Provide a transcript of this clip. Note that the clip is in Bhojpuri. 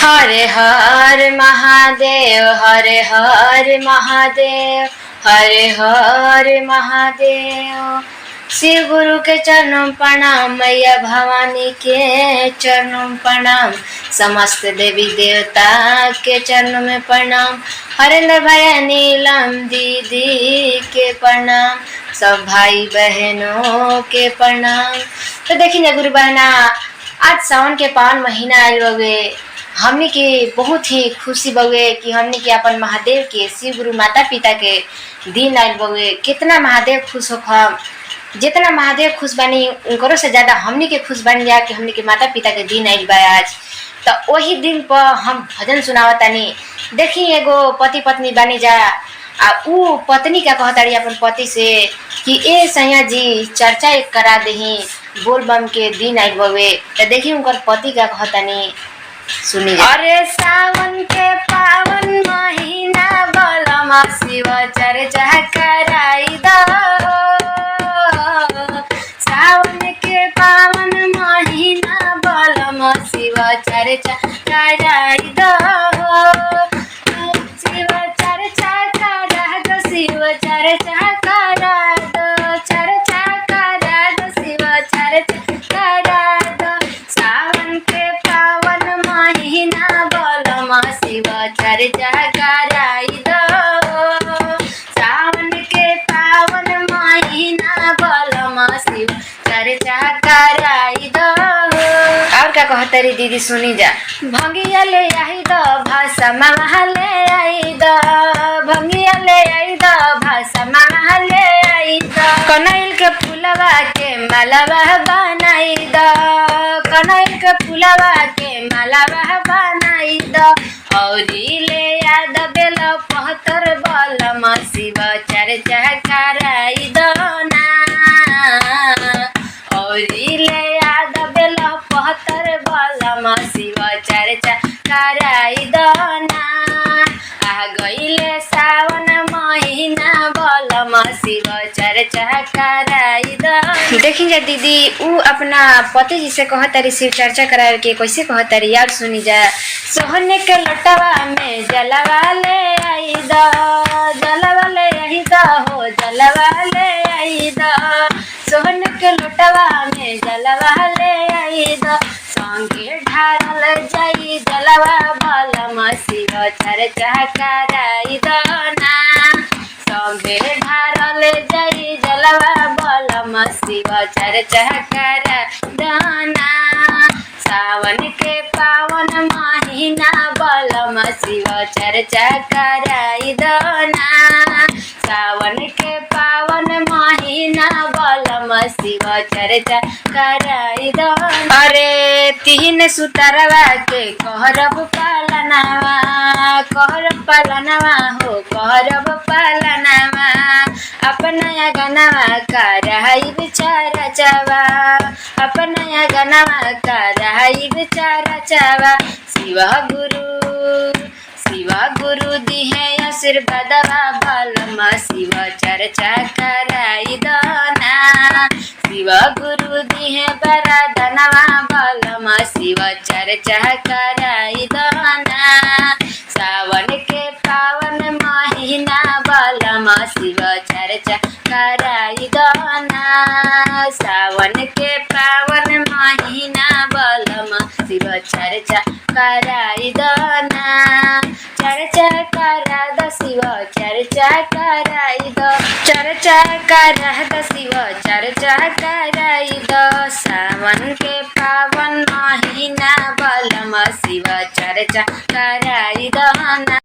हरे हर महादेव, हरे हर महादेव, हरे हर महादेव। शिव गुरु के चरणों प्रणाम, मैया भवानी के चरणों प्रणाम, समस्त देवी देवता के चरणों में प्रणाम। हरेंद्र भैया नीलम दीदी के प्रणाम, सब भाई बहनों के प्रणाम। तो देखिए गुरु बहना, आज सावन के पावन महीना आयल बउे, हमने के बहुत ही खुशी बउे कि हमने के अपन महादेव के शिव गुरु माता पिता के दिन आयल बउे। कितना महादेव खुश हो, जितना महादेव खुश बनी उनको से ज्यादा हमने के खुश बन जा कि हमने के माता पिता के दिन आयल बा आज। तो वही दिन पर हम भजन सुनावतानी। देखी एगो पति पत्नी बनी जा आ ऊ पत्नी का कहताड़ी अपन पति से कि ए सैया जी चर्चा एक करा दही, बोल बम के दिन आयल बउे। तो देखी उनकर पति का कहतानी, सुनी। अरे सावन के पावन महीना बलमा शिव चर्चा कराई दो, सावन के पावन महीना बलमा शिव चर्चा कराई दो, शिव चर्चा करा दो, शिव चर्चा करा दो, चर्चा करा दो, शिव चर्चा करा दो। सावन के पावन महीना बलमा शिव चर्चा कराई दो, सावन के पावन महीना बलमा शिव चर्चा कराई दो। और क्या कहता रे दीदी, सुनी जा। भंगिया ले आई दो, भाषा मामा ले आई दो, भंगिया ले आई दो, भाषा मामा ले आई दो। कनैल के फूलवा के मालावा बनाई दो, कनैल के फूलवा के मालावा बनाई दो। औरी ले याद बेल पहतर बलमा शिव चर्चा कराई दो ना, औरी ले याद बेल पहतर बलमा शिव चर्चा कराई दो ना। आ गईले सावन महीना बलमा शिव चर्चा कराई दो। देखी जा दीदी, ऊ अपना पति जी से कहतारी शिव चर्चा करावे के, कैसे कहतारी यार सुनी जा। सोहने के लटवा में जलवा ले आई दो, जलवा ले आई दो हो, जलवा ले आई दो। सोहने के लटवा में जलवा ले आई दो, संगे ढारल जाई जलवा बलमा शिव चर्चा कराई दो ना, संगे ढारल जाई जलवा बलमा शिव चर्चा कराई दो ना। सावन के पावन महीना बलमा शिव चर्चा कराई दो ना, सावन के पावन महीना बलमा शिव चर्चा कराई दो। अरे तीन सुतरवा के कहरब पालनवा, कहरब पालनवा हो, कहरब पालनवा। अपना गनवा कराई बिचारा चवा, अपना गनवा कराई बिचारा चवा। शिव गुरु दिहे आशीर्वादवा बलमा शिव चर्चा कराई दो ना, शिव गुरु दिहे वरदानवा बलमा शिव चर्चा कराई दो ना। सावन के पावन महीना बलमा शिव चर्चा कराई दो ना, सावन के पावन महीना बलमा शिव चर्चा कराई दो ना। चर्चा करा दो शिव चर्चा कराई दो, चर्चा करा दो शिव चर्चा कराई दो। सावन के पावन महीना बलमा शिव चर्चा कराई दो ना।